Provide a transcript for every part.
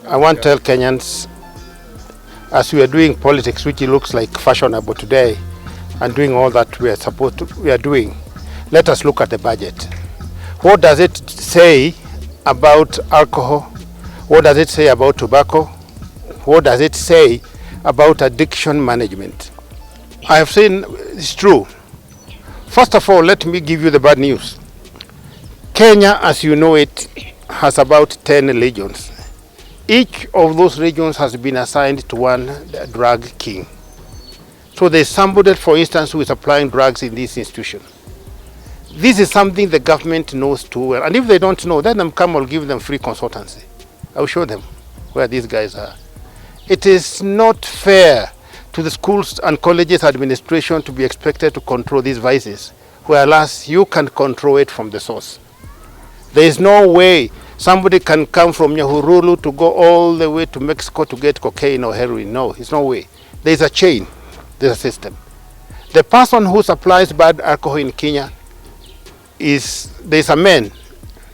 I want to tell Kenyans, as we are doing politics, which looks like fashionable today, and doing all that we are doing, let us look at the budget. What does it say about alcohol? What does it say about tobacco? What does it say about addiction management? I have seen it's true. First of all, let me give you the bad news. Kenya, as you know it, has about 10 regions. Each of those regions has been assigned to one drug king. So there's somebody, for instance, who is applying drugs in this institution. This is something the government knows too well. And if they don't know, then I'll give them free consultancy. I'll show them where these guys are. It is not fair to the schools and colleges administration to be expected to control these vices, whereas you can control it from the source. There is no way somebody can come from Nyahururu to go all the way to Mexico to get cocaine or heroin. No, it's no way. There's a chain, there's a system. The person who supplies bad alcohol in Kenya there's a man,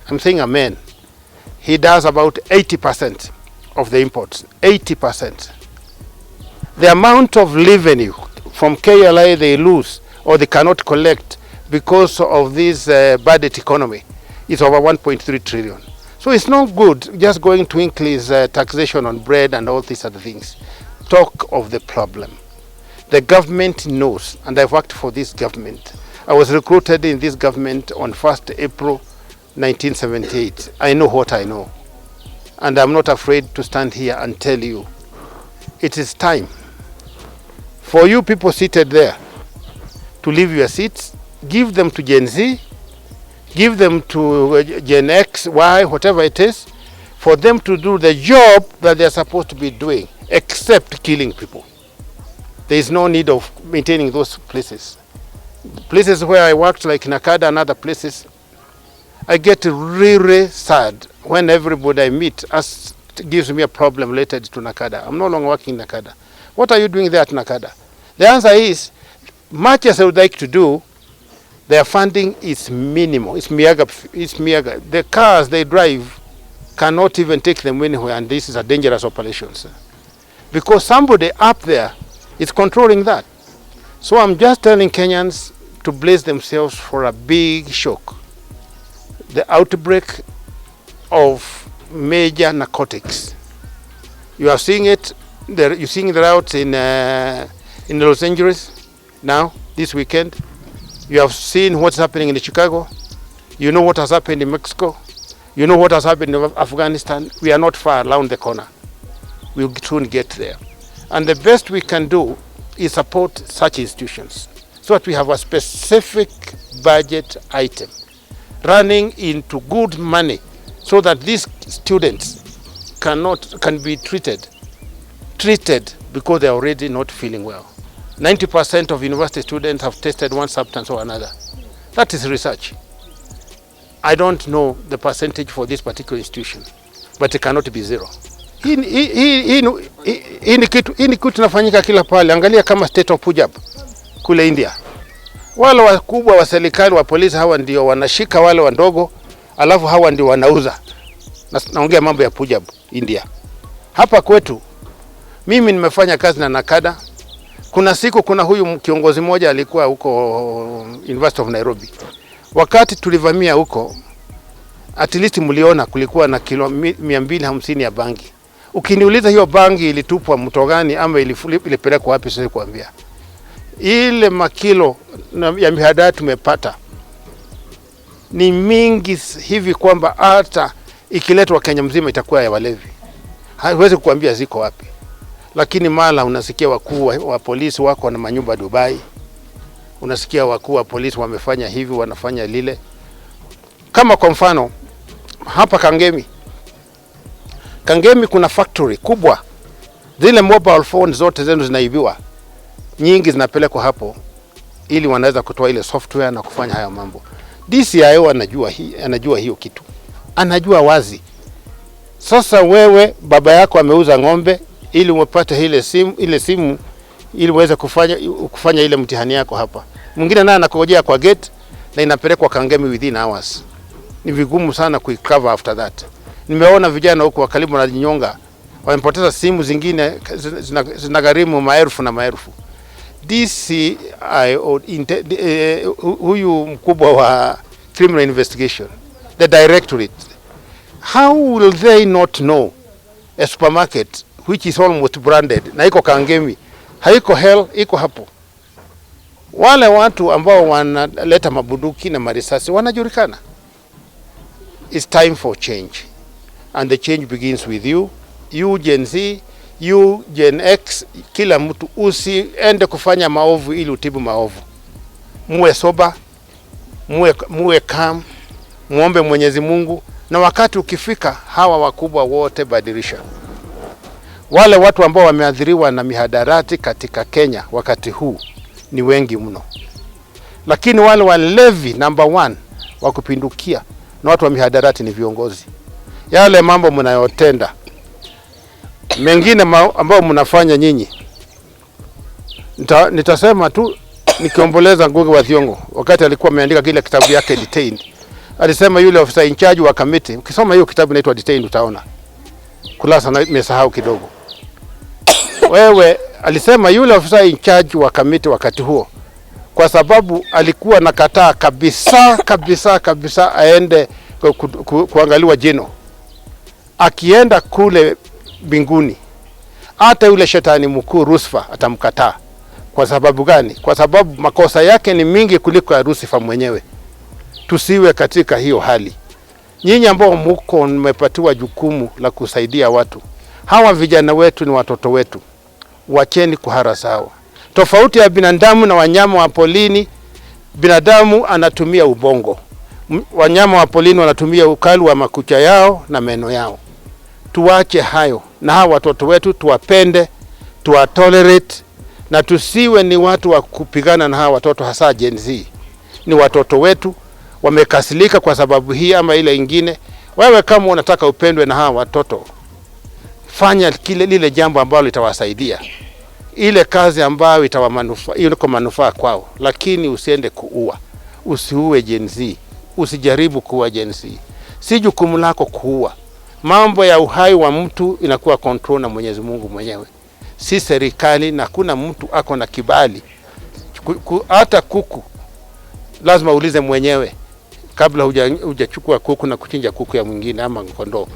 I'm saying a man. He does about 80% of the imports, 80%. The amount of revenue from KLA they lose or they cannot collect because of this bad economy is over 1.3 trillion. So it's not good just going to increase taxation on bread and all these other things. Talk of the problem. The government knows, and I've worked for this government. I was recruited in this government on 1st April 1978. I know what I know. And I'm not afraid to stand here and tell you, it is time for you people seated there to leave your seats, give them to Gen Z, give them to Gen X, Y, whatever it is, for them to do the job that they're supposed to be doing, except killing people. There is no need of maintaining those places. Places where I worked, like Nakada and other places, I get really sad when everybody I meet gives me a problem related to Nakada. I'm no longer working in Nakada. What are you doing there at Nakada? The answer is, much as I would like to do, their funding is minimal. It's miaga. The cars they drive cannot even take them anywhere, and this is a dangerous operation, sir. Because somebody up there is controlling that. So I'm just telling Kenyans to brace themselves for a big shock. The outbreak of major narcotics. You are seeing it. You're seeing the routes in Los Angeles now, this weekend. You have seen what's happening in Chicago. You know what has happened in Mexico. You know what has happened in Afghanistan. We are not far around the corner. We'll soon get there. And the best we can do is support such institutions so that we have a specific budget item running into good money so that these students can be treated because they are already not feeling well. 90% of university students have tested one substance or another. That is research. I don't know the percentage for this particular institution, but it cannot be zero. Hii ni kitu tunafanyika kila pale. Angalia kama state of Punjab kule India. Wale wakubwa wa serikali wa polisi hawa ndio wanashika wale wandogo, alafu hawa ndio wanauza. Naongea mambo ya Punjab, India. Hapa kwetu mimi nimefanya kazi na Nakada. Kuna huyu kiongozi mmoja alikuwa huko University of Nairobi. Wakati tulivamia huko, at least mliona kulikuwa na kilo 250 ya bangi. Ukiniuliza hiyo bangi ilitupwa mto gani ama ilipelekwa wapi, siwezi kuambia. Ile makilo ya mihadarati tumepata ni mingi hivi kwamba hata ikiletwa Kenya mzima itakuwa ya walevi. Haiwezi kuambia ziko wapi. Lakini mala unasikia wakuu wa polisi wako na manyumba Dubai. Unasikia wakuu wa polisi wamefanya hivi, wanafanya lile. Kama kwa mfano hapa Kangemi kuna factory kubwa. Zile mobile phones zote zenu zinaibiwa. Nyingi zinapelekwa hapo ili wanaweza kutoa ile software na kufanya haya mambo. DCI anajua hiyo kitu. Anajua wazi. Sasa wewe baba yako ameuza ng'ombe ili umepate ile simu ili uweze kufanya ile mtihani yako hapa. Mwingine naye anakojea kwa gate na inapelekwa Kangemi within hours. Ni vigumu sana kuicover after that. Nimeona vijana huko wakalimu na nyonga wamepoteza simu zingine zinagharimu maelfu na maelfu. DCI huyu mkubwa wa criminal investigation, the directorate, how will they not know a supermarket which is almost branded na iko Kangemi, haiko hell, iko hapo? Wale watu ambao wanaleta mabunduki na marisasi wanajulikana. It's time for change, and the change begins with you, you Gen Z, you Gen X. Kila mtu usiende kufanya maovu ili utibu maovu. Muwe soba, muwe calm, muombe Mwenyezi Mungu, na wakati ukifika hawa wakubwa wote badilisha. Wale watu ambao wameathiriwa na mihadarati katika Kenya wakati huu ni wengi mno, lakini wale walevi number 1 wa kupindukia na watu wa mihadarati ni viongozi. Yale mambo mnayotenda mengine ambao mnafanya nyinyi, nitasema tu nikiomboleza Ngugi wa Thiong'o wakati alikuwa ameandika kile kitabu yake Detained. Alisema yule officer in charge wa committee, ukisoma hiyo kitabu inaitwa Detained utaona. Kulasa na nimesahau kidogo. Wewe, alisema yule officer in charge wa committee wakati huo, kwa sababu alikuwa nakataa kabisa aende kuangaliwa jino. Akienda kule mbinguni, hata yule shetani mkuu LUCIFER atamkataa. Kwa sababu gani? Kwa sababu makosa yake ni mingi kuliko ya LUCIFER mwenyewe. Tusiwe katika hiyo hali. Nyinyi ambao mko mmepatiwa jukumu la kusaidia watu, hawa vijana wetu ni watoto wetu. Wacheni kuharasa hawa. Tofauti ya binadamu na wanyama wa polini, binadamu anatumia ubongo. Wanyama wa polini wanatumia ukali wa makucha yao na meno yao. Tuache hayo, na hawa watoto wetu tuwapende, tuwatolerate, na tusiwe ni watu wa kupigana na hawa watoto, hasa Gen Z. Ni watoto wetu, wamekasilika kwa sababu hii ama ile ingine. Wewe kama unataka upendwe na hawa watoto, fanya lile jambo ambalo litawasaidia, ile kazi ambayo iko manufaa kwao, lakini usiende kuua. Usiue Gen Z, usijaribu kuua Gen Z. Si jukumu lako kuua. Mambo ya uhai wa mtu inakuwa control na Mwenyezi Mungu mwenyewe, si serikali, na kuna mtu ako na kibali. Hata kuku lazima uulize mwenyewe kabla hujachukua kuku na kuchinja kuku ya mwingine ama kondoo.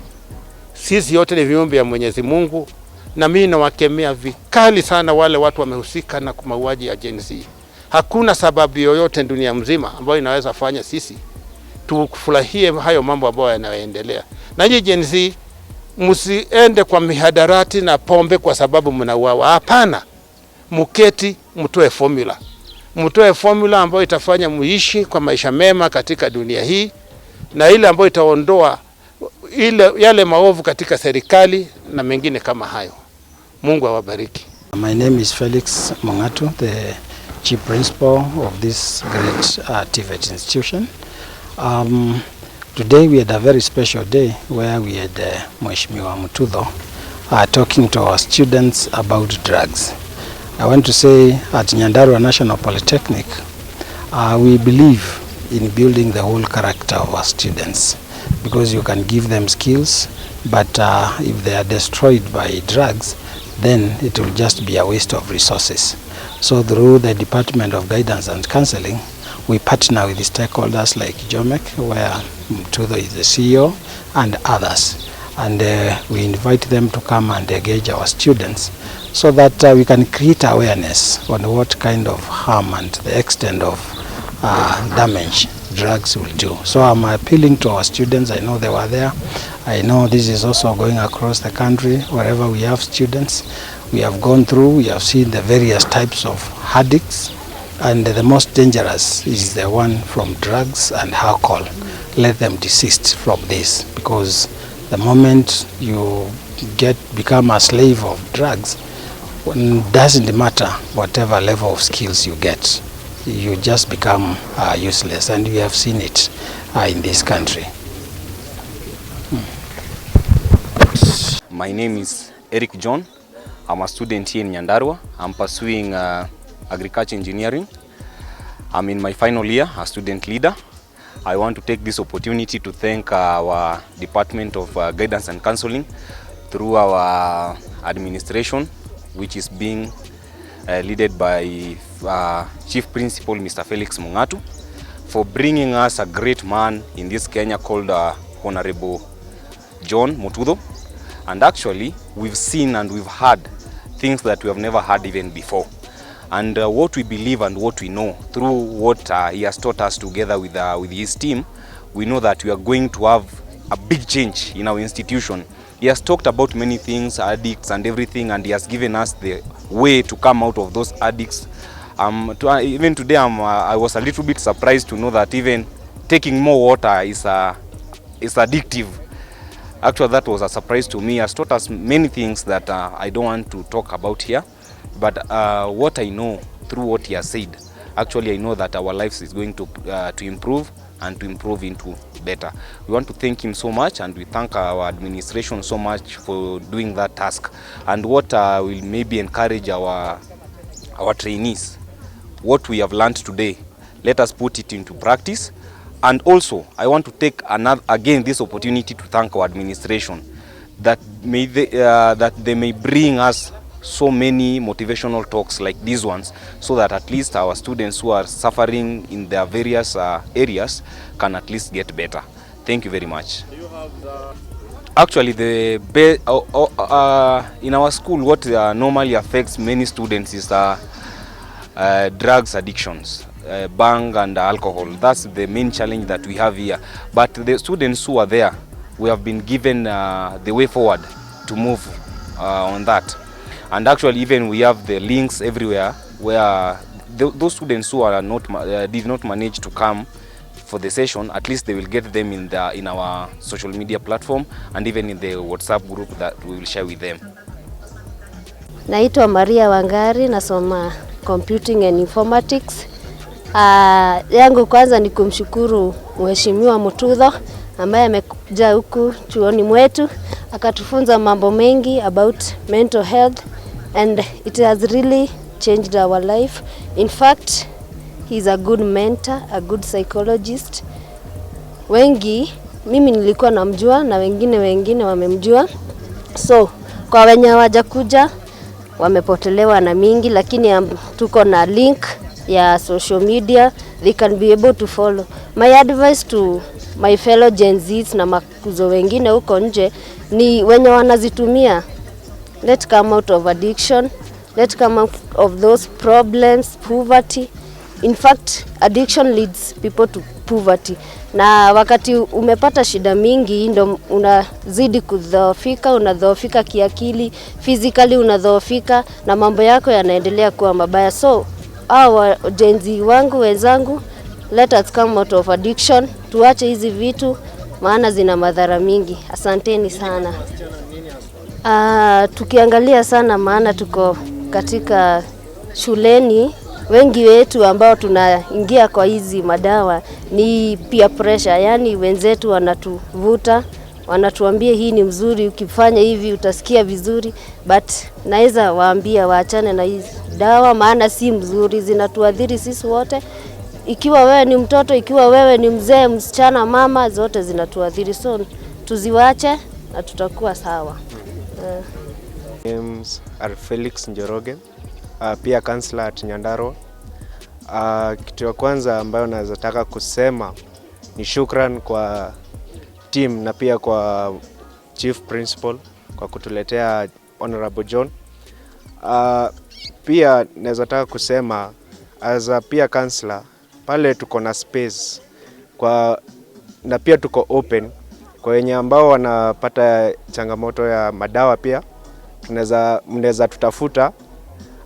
Sisi yote ni viumbe ya Mwenyezi Mungu, na mimi nawakemea vikali sana wale watu wamehusika na mauaji ya Gen Z. Hakuna sababu yoyote dunia mzima ambayo inaweza fanya sisi tufurahie hayo mambo ambayo yanaendelea. Na nyinyi Gen Z, msiende kwa mihadarati na pombe kwa sababu mnauawa. Hapana. Muketi, mtoe formula. Mtoe formula ambayo itafanya muishi kwa maisha mema katika dunia hii, na ile ambayo itaondoa yale maovu katika serikali na mengine kama hayo. Mungu awabariki. My name is Felix Mututho, the Chief Principal of this great TVET institution. Today we had a very special day where we had Mheshimiwa Mututho talking to our students about drugs. I want to say at Nyandarua National Polytechnic, we believe in building the whole character of our students, because you can give them skills, but if they are destroyed by drugs, then it will just be a waste of resources. So through the Department of Guidance and Counseling, we partner with the stakeholders like JOMEC, where Mututho is the CEO, and others. And we invite them to come and engage our students so that we can create awareness on what kind of harm and the extent of damage drugs will do. So I'm appealing to our students. I know they were there. I know this is also going across the country. Wherever we have students, we have gone through, we have seen the various types of addicts, and the most dangerous is the one from drugs and alcohol. Let them desist from this, because the moment you become a slave of drugs, it doesn't matter whatever level of skills you get, you just become useless, and we have seen it in this country. My name is Eric John. I'm a student here in Nyandarua. I'm pursuing agriculture engineering. I'm in my final year, a student leader. I want to take this opportunity to thank our Department of Guidance and Counseling through our administration, which is being led by Chief Principal Mr. Felix Mungatu, for bringing us a great man in this Kenya called Honorable John Mututho. And actually, we've seen and we've heard things that we have never heard even before. And what we believe and what we know through what he has taught us together with his team, we know that we are going to have a big change in our institution. He has talked about many things, addicts and everything, and he has given us the way to come out of those addicts. Even today, I was a little bit surprised to know that even taking more water is addictive. Actually, that was a surprise to me. He has taught us many things that I don't want to talk about here. But what I know through what he has said, actually I know that our lives is going to improve and to improve into better. We want to thank him so much, and we thank our administration so much for doing that task. And what will maybe encourage our trainees, what we have learned today, let us put it into practice. And also, I want to take again this opportunity to thank our administration that they may bring us so many motivational talks like these ones, so that at least our students who are suffering in their various areas can at least get better. Thank you very much. Do you have actually in our school, what normally affects many students is drugs addictions, bang and alcohol. That's the main challenge that we have here. But the students who are there, we have been given the way forward to move on that. And actually, even we have the links everywhere where those students who are did not manage to come for the session, at least they will get them in our social media platform and even in the WhatsApp group that we will share with them. Naitwa Maria Wangari, nasoma computing and informatics. Yangu kwanza ni kumshukuru Mheshimiwa Mututho ambaye amekuja huku chuoni mwetu akatufunza mambo mengi about mental health, and it has really changed our life. In fact, he's a good mentor, a good psychologist. Wengi mimi nilikuwa namjua na wengine wamemjua. So kwa wenye hawajakuja wamepotelewa na mingi, lakini tuko na link ya social media, they can be able to follow. My advice to my fellow Gen Zs na makuzo wengine huko nje ni wenye wanazitumia, let's come out of addiction, let's come out of those problems, poverty. In fact, addiction leads people to poverty. Na wakati umepata shida mingi ndo unazidi kudhoofika, unadhoofika kiakili, physically unadhoofika na mambo yako yanaendelea kuwa mabaya. So, Gen Z wangu wenzangu, let us come out of addiction, tuache hizi vitu maana zina madhara mingi. Asanteni sana. Tukiangalia sana maana tuko katika shuleni, wengi wetu ambao tunaingia kwa hizi madawa ni peer pressure, yani wenzetu wanatuvuta, wanatuambia hii ni mzuri, ukifanya hivi utasikia vizuri, but naweza waambia waachane na hizi dawa maana si mzuri, zinatuadhiri sisi wote. Ikiwa wewe ni mtoto, ikiwa wewe ni mzee, msichana, mama, zote zinatuadhiri. So tuziwache na tutakuwa sawa. Names are Felix Njoroge, pia counselor at Nyandarua. Kitu ya kwanza ambayo naweza taka kusema ni shukran kwa team na pia kwa Chief Principal kwa kutuletea Honorable John. Pia naweza taka kusema as a pia counselor pale tuko na space na pia tuko open kwa wenye ambao wanapata changamoto ya madawa. Pia mnaweza tutafuta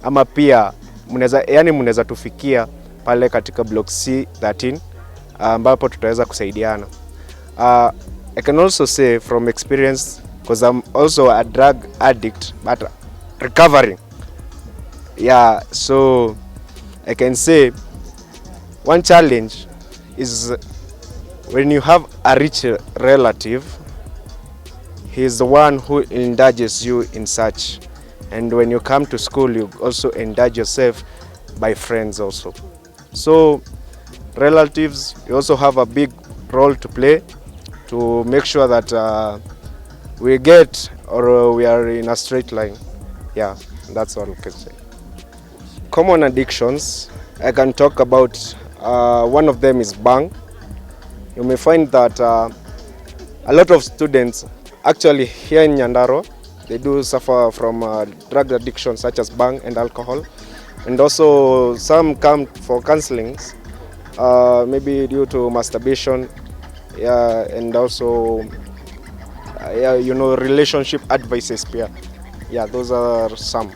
ama pia mnaweza tufikia pale katika block C13 ambapo tutaweza kusaidiana. I can also say from experience, because I'm also a drug addict but recovering. Yeah, so I can say one challenge is when you have a rich relative, he is the one who indulges you in such. And when you come to school, you also indulge yourself by friends also. So relatives, you also have a big role to play to make sure that we get or we are in a straight line. Yeah, that's all I can say. Common addictions, I can talk about, one of them is bang. You may find that a lot of students actually here in Nyandarua, they do suffer from drug addiction such as bang and alcohol. And also some come for counselings, maybe due to masturbation, yeah, and also relationship advices. Yeah, those are some.